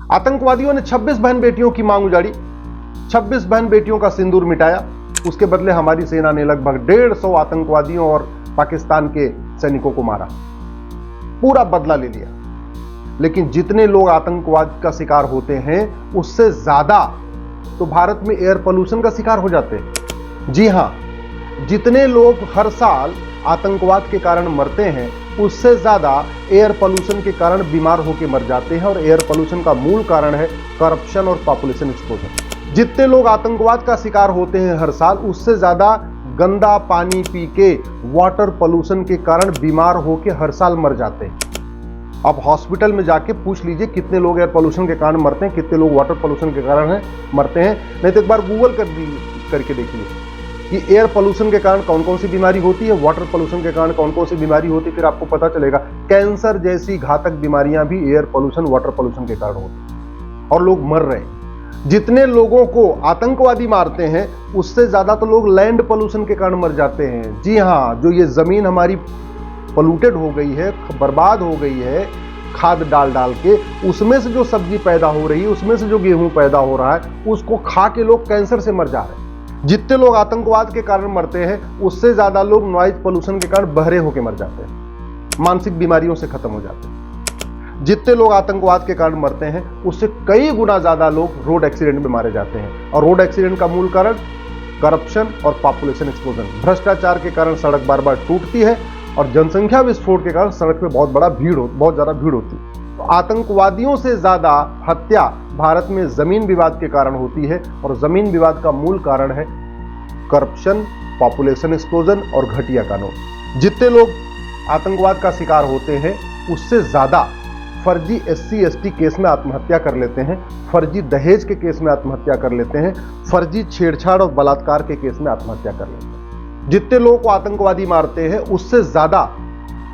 आतंकवादियों ने 26 बहन बेटियों की मांग उजाड़ी, 26 बहन बेटियों का सिंदूर मिटाया। उसके बदले हमारी सेना ने लगभग 150 आतंकवादियों और पाकिस्तान के सैनिकों को मारा, पूरा बदला ले लिया। लेकिन जितने लोग आतंकवाद का शिकार होते हैं उससे ज्यादा तो भारत में एयर पोल्यूशन का शिकार हो जाते हैं। जी हां, जितने लोग हर साल आतंकवाद के कारण मरते हैं उससे ज्यादा एयर पोल्यूशन के कारण बीमार होकर मर जाते हैं। और एयर पोल्यूशन का मूल कारण है करप्शन और पॉपुलेशन एक्सप्लोजन। जितने लोग आतंकवाद का शिकार होते हैं हर साल उससे ज्यादा गंदा पानी पी के वाटर पोल्यूशन के कारण बीमार होकर हर साल मर जाते हैं। आप हॉस्पिटल में जाके पूछ लीजिए कितने लोग एयर पोल्यूशन के कारण मरते हैं, कितने लोग वाटर पोल्यूशन के कारण मरते हैं। नहीं तो एक बार गूगल करके देखिए कि एयर पोल्यूशन के कारण कौन कौन सी बीमारी होती है, वाटर पोल्यूशन के कारण कौन कौन सी बीमारी होती है, फिर आपको पता चलेगा। कैंसर जैसी घातक बीमारियां भी एयर पोल्यूशन, वाटर पोल्यूशन के कारण होती है और लोग मर रहे हैं। जितने लोगों को आतंकवादी मारते हैं उससे ज्यादा तो लोग लैंड पोल्यूशन के कारण मर जाते हैं। जी हां, जो ये जमीन हमारी पोल्यूटेड हो गई है, बर्बाद हो गई है खाद डाल डाल के, उसमें से जो सब्जी पैदा हो रही है, उसमें से जो गेहूं पैदा हो रहा है, उसको खा के लोग कैंसर से मर जा रहे हैं। जितने लोग आतंकवाद के कारण मरते हैं उससे ज्यादा लोग नॉइज पोल्यूशन के कारण बहरे होकर मर जाते हैं, मानसिक बीमारियों से खत्म हो जाते हैं। जितने लोग आतंकवाद के कारण मरते हैं उससे कई गुना ज्यादा लोग रोड एक्सीडेंट में मारे जाते हैं। और रोड एक्सीडेंट का मूल कारण करप्शन और पॉपुलेशन एक्सप्लोजन। भ्रष्टाचार के कारण सड़क बार बार टूटती है और जनसंख्या विस्फोट के कारण सड़क पे बहुत ज्यादा भीड़ होती है। तो आतंकवादियों से ज्यादा हत्या भारत में जमीन विवाद के कारण होती है और जमीन विवाद का मूल कारण है करप्शन, पॉपुलेशन एक्सप्लोजन और घटिया कानून। जितने लोग आतंकवाद का शिकार होते हैं उससे ज्यादा फर्जी SC/ST केस में आत्महत्या कर लेते हैं, फर्जी दहेज के केस में आत्महत्या कर लेते हैं, फर्जी छेड़छाड़ और बलात्कार के केस में आत्महत्या कर लेते हैं। जितने लोगों को आतंकवादी मारते हैं उससे ज्यादा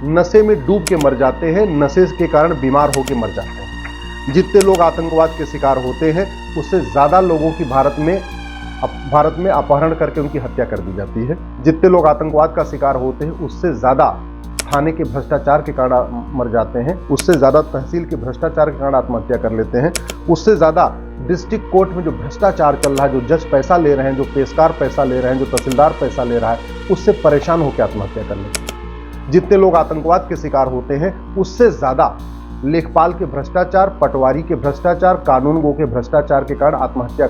नशे में डूब के मर जाते हैं, नशे के कारण बीमार होकर मर जाते हैं। जितने लोग आतंकवाद के शिकार होते हैं उससे ज्यादा लोगों की भारत में अपहरण करके उनकी हत्या कर दी जाती है। जितने लोग आतंकवाद का शिकार होते हैं उससे ज्यादा थाने के भ्रष्टाचार के कारण मर जाते हैं, उससे ज्यादा तहसील के भ्रष्टाचार के कारण आत्महत्या कर लेते हैं, उससे ज्यादा डिस्ट्रिक्ट कोर्ट में जो भ्रष्टाचार चल रहा है, जो जज पैसा ले रहे हैं, जो पेशकार पैसा ले रहे हैं, जो तहसीलदार पैसा ले रहा है, उससे परेशान होकर आत्महत्या कर लेते हैं। जितने लोग आतंकवाद के शिकार होते हैं उससे ज्यादा लेखपाल के भ्रष्टाचार, पटवारी के भ्रष्टाचार, कानूनगो के भ्रष्टाचार के कारण आत्महत्या,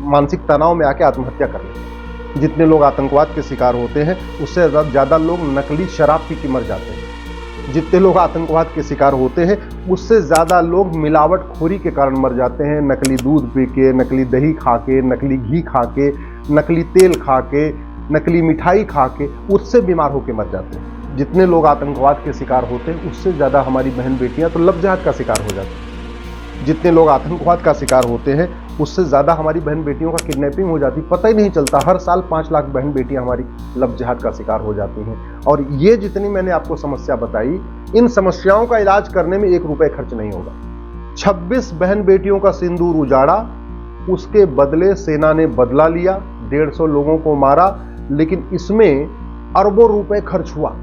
मानसिक तनाव में आके आत्महत्या कर लेते हैं। जितने लोग आतंकवाद के शिकार होते हैं उससे ज्यादा लोग नकली शराब पी के मर जाते हैं। जितने लोग आतंकवाद के शिकार होते हैं उससे ज्यादा लोग मिलावटखोरी के कारण मर जाते हैं, नकली दूध पी के, नकली दही खा के, नकली घी खा के, नकली तेल खा के, नकली मिठाई खा के, उससे बीमार होकर मर जाते हैं। जितने लोग आतंकवाद के शिकार होते हैं उससे ज्यादा हमारी बहन बेटियां तो लव जिहाद का शिकार हो जाती हैं। जितने लोग आतंकवाद का शिकार होते हैं उससे ज्यादा हमारी बहन बेटियों का किडनैपिंग हो जाती, पता ही नहीं चलता। हर साल 5 लाख बहन बेटियां हमारी लव जिहाद का शिकार हो जाती हैं। और ये जितनी मैंने आपको समस्या बताई, इन समस्याओं का इलाज करने में 1 रुपए खर्च नहीं होगा। 26 बहन बेटियों का सिंदूर उजाड़ा, उसके बदले सेना ने बदला लिया, 150 लोगों को मारा, लेकिन इसमें अरबों रुपए खर्च हुआ।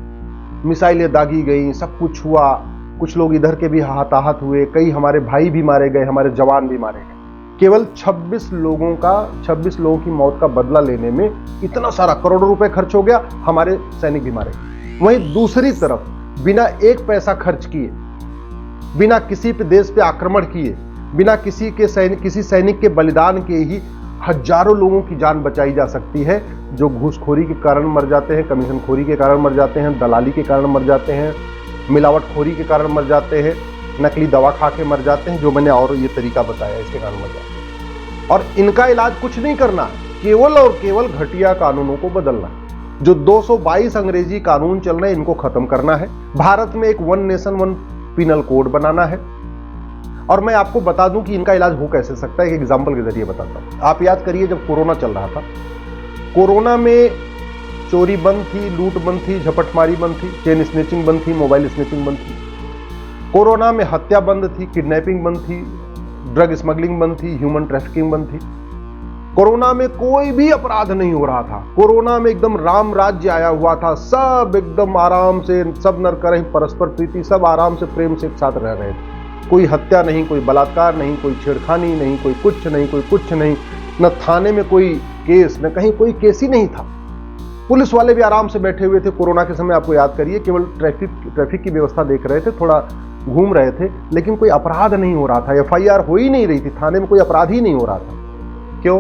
मिसाइलें दागी गई, सब कुछ हुआ, कुछ लोग इधर के भी हताहत हुए, कई हमारे भाई भी मारे गए, हमारे जवान भी मारे गए। केवल 26 लोगों की मौत का बदला लेने में इतना सारा करोड़ों रुपए खर्च हो गया, हमारे सैनिक भी मारे गए। वहीं दूसरी तरफ बिना 1 पैसा खर्च किए, बिना किसी पे देश पे आक्रमण किए, बिना किसी सैनिक के बलिदान के ही हजारों लोगों की जान बचाई जा सकती है, जो घूसखोरी के कारण मर जाते हैं, कमीशनखोरी के कारण मर जाते हैं, दलाली के कारण मर जाते हैं, मिलावटखोरी के कारण मर जाते हैं, नकली दवा खा के मर जाते हैं, जो मैंने और ये तरीका बताया इसके कारण मर जाते हैं। और इनका इलाज कुछ नहीं करना, केवल और केवल घटिया कानूनों को बदलना। जो 222 अंग्रेजी कानून चल रहे हैं इनको खत्म करना है। भारत में एक 1 नेशन 1 पिनल कोड बनाना है। और मैं आपको बता दूं कि इनका इलाज हो कैसे सकता है, एक एग्जाम्पल के जरिए बताता हूं। आप याद करिए जब कोरोना चल रहा था, कोरोना में चोरी बंद थी, लूट बंद थी, झपटमारी बंद थी, चेन स्नेचिंग बंद थी, मोबाइल स्नेचिंग बंद थी। कोरोना में हत्या बंद थी, किडनैपिंग बंद थी, ड्रग स्मगलिंग बंद थी, ह्यूमन ट्रैफिकिंग बंद थी। कोरोना में कोई भी अपराध नहीं हो रहा था। कोरोना में एकदम राम राज्य आया हुआ था, सब एकदम आराम से, सब नर करहि परस्पर प्रीति, सब आराम से प्रेम से एक साथ रह रहे थे। कोई हत्या नहीं, कोई बलात्कार नहीं, कोई छेड़खानी नहीं, कोई कुछ नहीं, न थाने में कोई केस, न कहीं कोई केस ही नहीं था। पुलिस वाले भी आराम से बैठे हुए थे। कोरोना के समय आपको याद करिए, केवल ट्रैफिक की व्यवस्था देख रहे थे, थोड़ा घूम रहे थे, लेकिन कोई अपराध नहीं हो रहा था। FIR हो ही नहीं रही थी, थाने में कोई अपराध ही नहीं हो रहा था। क्यों?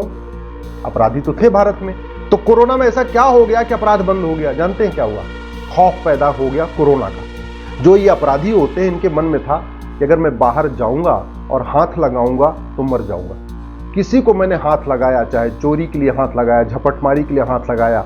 अपराधी तो थे भारत में। तो कोरोना में ऐसा क्या हो गया कि अपराध बंद हो गया? जानते हैं क्या हुआ? खौफ पैदा हो गया कोरोना का। जो ये अपराधी होते हैं, इनके मन में था कि अगर मैं बाहर जाऊंगा और हाथ लगाऊंगा तो मर जाऊंगा। किसी को मैंने हाथ लगाया, चाहे चोरी के लिए हाथ लगाया, झपटमारी के लिए हाथ लगाया,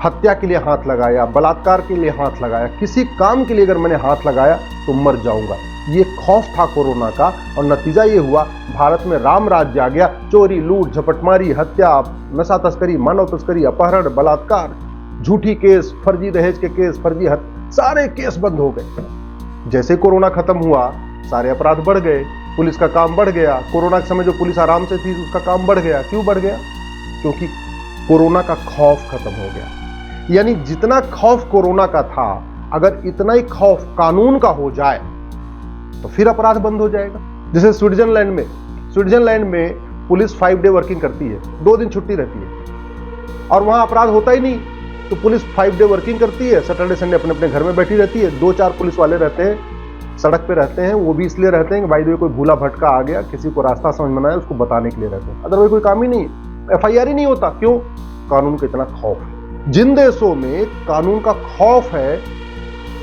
हत्या के लिए हाथ लगाया, बलात्कार के लिए हाथ लगाया, किसी काम के लिए अगर मैंने हाथ लगाया तो मर जाऊंगा। ये खौफ था कोरोना का, और नतीजा ये हुआ भारत में राम राज्य आ गया। चोरी, लूट, झपटमारी, हत्या, नशा तस्करी, मानव तस्करी, अपहरण, बलात्कार, झूठी केस, फर्जी दहेज के केस, फर्जी सारे केस बंद हो गए। जैसे कोरोना खत्म हुआ, सारे अपराध बढ़ गए, पुलिस का काम बढ़ गया। कोरोना के समय जो पुलिस आराम से थी, उसका काम बढ़ गया। क्यों बढ़ गया? क्योंकि कोरोना का खौफ खत्म हो गया। यानी जितना खौफ कोरोना का था, अगर इतना ही खौफ कानून का हो जाए तो फिर अपराध बंद हो जाएगा। जैसे स्विट्जरलैंड में पुलिस 5 डे वर्किंग करती है, 2 दिन छुट्टी रहती है, और वहां अपराध होता ही नहीं। तो पुलिस 5 डे वर्किंग करती है, सैटरडे संडे अपने अपने घर में बैठी रहती है। 2-4 पुलिस वाले रहते हैं, सड़क पे रहते हैं। वो भी इसलिए रहते हैं कि भाई कोई भूला भटका आ गया, किसी को रास्ता समझ में ना आया, उसको बताने के लिए रहते हैं। अदरवाइज कोई काम ही नहीं, FIR ही नहीं होता। क्यों? कानून का इतना खौफ है। जिन देशों में कानून का खौफ है,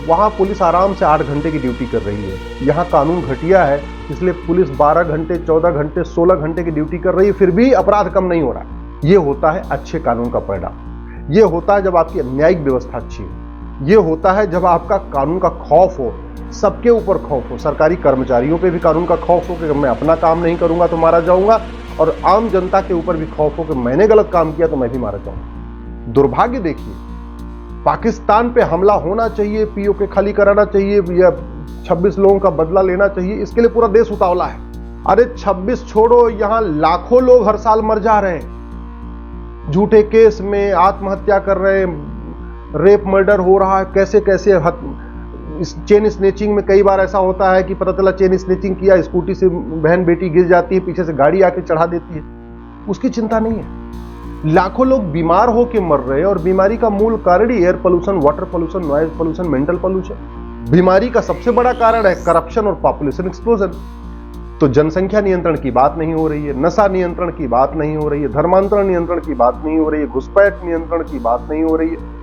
वहां पुलिस आराम से 8 घंटे की ड्यूटी कर रही है। यहां कानून घटिया है, इसलिए पुलिस 12 घंटे, 14 घंटे, 16 घंटे की ड्यूटी कर रही है, फिर भी अपराध कम नहीं हो रहा है। यह होता है अच्छे कानून का परिणाम। यह होता है जब आपकी न्यायिक व्यवस्था अच्छी हो। यह होता है जब आपका कानून का खौफ हो, सबके ऊपर खौफ हो। सरकारी कर्मचारियों पे भी कानून का खौफ हो कि मैं अपना काम नहीं करूंगा तो मारा जाऊंगा, और आम जनता के ऊपर भी खौफ हो कि मैंने गलत काम किया तो मैं भी मारा जाऊंगा। दुर्भाग्य देखिए, पाकिस्तान पे हमला होना चाहिए, POK खाली कराना चाहिए, या 26 लोगों का बदला लेना चाहिए, इसके लिए पूरा देश उतावला है। अरे 26 छोड़ो, यहां लाखों लोग हर साल मर जा रहे हैं, झूठे केस में आत्महत्या कर रहे हैं, रेप मर्डर हो रहा है, कैसे कैसे चेन स्नेचिंग में कई बार ऐसा होता है कि पता चला चेन स्नेचिंग किया, स्कूटी से बहन बेटी गिर जाती है, पीछे से गाड़ी आके चढ़ा देती है, उसकी चिंता नहीं है। लाखों लोग बीमार होकर मर रहे हैं, और बीमारी का मूल कारण ही air pollution, water pollution, noise pollution, mental pollution. बीमारी का सबसे बड़ा कारण है करप्शन और पॉपुलेशन एक्सप्लोजन। तो जनसंख्या नियंत्रण की बात नहीं हो रही है, नशा नियंत्रण की बात नहीं हो रही है, धर्मांतरण नियंत्रण की बात नहीं हो रही है, घुसपैठ नियंत्रण की बात नहीं हो रही है।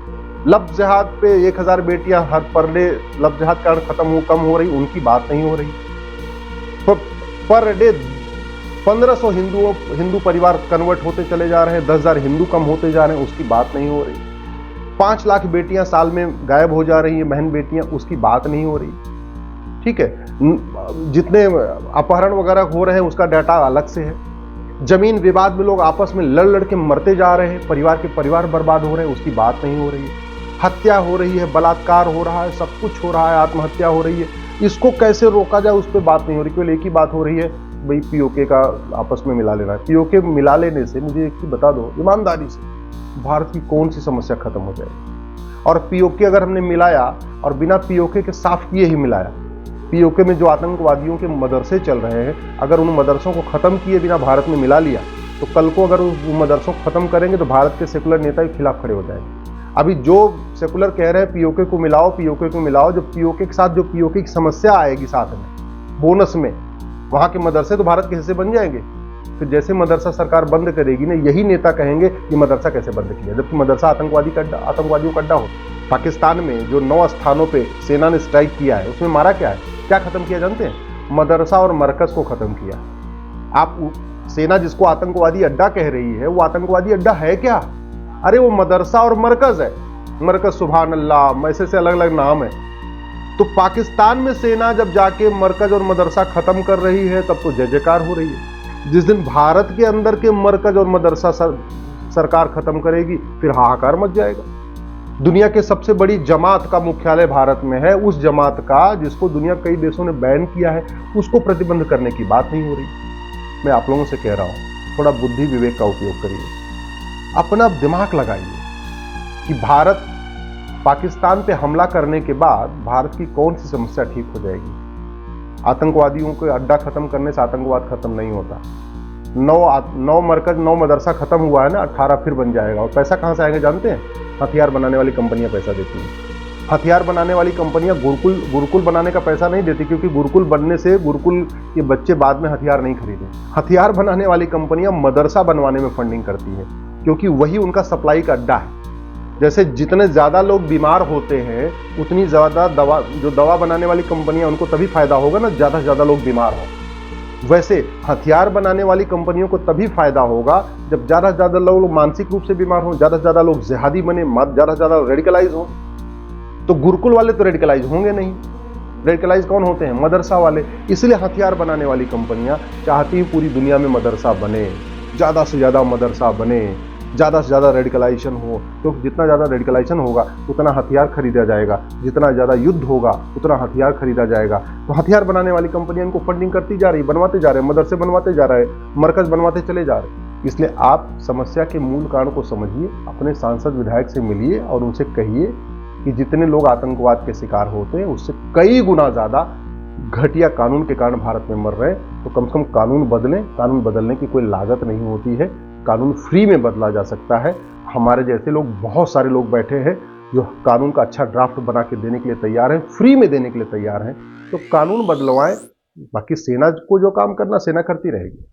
लव जिहाद पे 1000 बेटियां हर पर डे लव जिहाद कारण कम हो रही, उनकी बात नहीं हो रही। पर डे 1500 हिंदू परिवार कन्वर्ट होते चले जा रहे हैं, 10,000 हिंदू कम होते जा रहे हैं, उसकी बात नहीं हो रही। 5 लाख बेटियां साल में गायब हो जा रही हैं, बहन बेटियां, उसकी बात नहीं हो रही। ठीक है, जितने अपहरण वगैरह हो रहे हैं उसका डाटा अलग से है। जमीन विवाद में लोग आपस में लड़ के मरते जा रहे हैं, परिवार बर्बाद हो रहे हैं, उसकी बात नहीं हो रही है। हत्या हो रही है, बलात्कार हो रहा है, सब कुछ हो रहा है, आत्महत्या हो रही है, इसको कैसे रोका जाए उस पर बात नहीं हो रही। केवल एक ही बात हो रही है, भाई POK का आपस में मिला लेना है। POK मिला लेने से मुझे एक चीज बता दो ईमानदारी से, भारत की कौन सी समस्या खत्म हो जाएगी? और POK अगर हमने मिलाया और बिना POK के साफ किए ही मिलाया, POK में जो आतंकवादियों के मदरसे चल रहे हैं, अगर उन मदरसों को खत्म किए बिना भारत में मिला लिया, तो कल को अगर उस मदरसों को खत्म करेंगे तो भारत के सेकुलर नेता के खिलाफ खड़े हो जाएंगे। अभी जो सेकुलर कह रहे हैं POK को मिलाओ, जो POK के साथ जो POK की समस्या आएगी साथ में बोनस में, वहां के मदरसे तो भारत के हिस्से बन जाएंगे। फिर जैसे मदरसा सरकार बंद करेगी ना, यही नेता कहेंगे कि मदरसा कैसे बंद किया, जबकि मदरसा आतंकवादियों का अड्डा हो। पाकिस्तान में जो 9 स्थानों पे सेना ने स्ट्राइक किया है, उसमें मारा क्या है, क्या खत्म किया जानते हैं? मदरसा और मरकज को खत्म किया। आप सेना जिसको आतंकवादी अड्डा कह रही है, वो आतंकवादी अड्डा है क्या? अरे वो मदरसा और मरकज है। मरकज सुभान अल्लाह, ऐसे से अलग अलग नाम है। तो पाकिस्तान में सेना जब जाके मरकज और मदरसा खत्म कर रही है, तब तो जय जयकार हो रही है। जिस दिन भारत के अंदर के मरकज और मदरसा सरकार खत्म करेगी, फिर हाहाकार मच जाएगा। दुनिया के सबसे बड़ी जमात का मुख्यालय भारत में है, उस जमात का जिसको दुनिया कई देशों ने बैन किया है, उसको प्रतिबंध करने की बात नहीं हो रही। मैं आप लोगों से कह रहा हूं, थोड़ा बुद्धि विवेक का उपयोग करिए, अपना दिमाग लगाइए कि भारत पाकिस्तान पे हमला करने के बाद भारत की कौन सी समस्या ठीक हो जाएगी। आतंकवादियों को अड्डा खत्म करने से आतंकवाद खत्म नहीं होता। 9 मरकज 9 मदरसा खत्म हुआ है ना, 18 फिर बन जाएगा। और पैसा कहां से आएगा जानते हैं? हथियार बनाने वाली कंपनियां पैसा देती हैं। हथियार बनाने वाली कंपनियां गुरुकुल बनाने का पैसा नहीं देती, क्योंकि गुरुकुल बनने से गुरुकुल के बच्चे बाद में हथियार नहीं खरीदे। हथियार बनाने वाली कंपनियां मदरसा बनवाने में फंडिंग करती है, क्योंकि वही उनका सप्लाई का अड्डा है। जैसे जितने ज्यादा लोग बीमार होते हैं उतनी ज्यादा दवा बनाने वाली कंपनियां, उनको तभी फायदा होगा ना ज्यादा से ज्यादा लोग बीमार हो। वैसे हथियार बनाने वाली कंपनियों को तभी फायदा होगा जब ज्यादा से ज्यादा लोग मानसिक रूप से बीमार हो, ज्यादा से ज्यादा लोग जिहादी बने, ज्यादा से ज्यादा रेडिकलाइज हो। तो गुरुकुल वाले तो रेडिकलाइज होंगे नहीं। रेडिकलाइज कौन होते हैं? मदरसा वाले। इसलिए हथियार बनाने वाली कंपनियां चाहती हैं पूरी दुनिया में मदरसा बने, ज्यादा से ज्यादा मदरसा बने, ज्यादा से ज्यादा रेडिकलाइजेशन हो। क्योंकि जितना ज्यादा रेडिकलाइजेशन होगा उतना हथियार खरीदा जाएगा, जितना ज्यादा युद्ध होगा उतना हथियार खरीदा जाएगा। तो हथियार बनाने वाली कंपनियां इनको फंडिंग करती जा रही, बनवाते जा रहे हैं, मदरसे बनवाते जा रहे हैं, मरकज बनवाते चले जा रहे हैं। इसलिए आप समस्या के मूल कारण को समझिए, अपने सांसद विधायक से मिलिए और उनसे कहिए कि जितने लोग आतंकवाद के शिकार होते हैं उससे कई गुना ज्यादा घटिया कानून के कारण भारत में मर रहे हैं। तो कम से कम कानून बदलें। कानून बदलने की कोई लागत नहीं होती है, कानून फ्री में बदला जा सकता है। हमारे जैसे लोग, बहुत सारे लोग बैठे हैं जो कानून का अच्छा ड्राफ्ट बना के देने के लिए तैयार हैं, फ्री में देने के लिए तैयार हैं। तो कानून बदलवाएं, बाकी सेना को जो काम करना सेना करती रहेगी।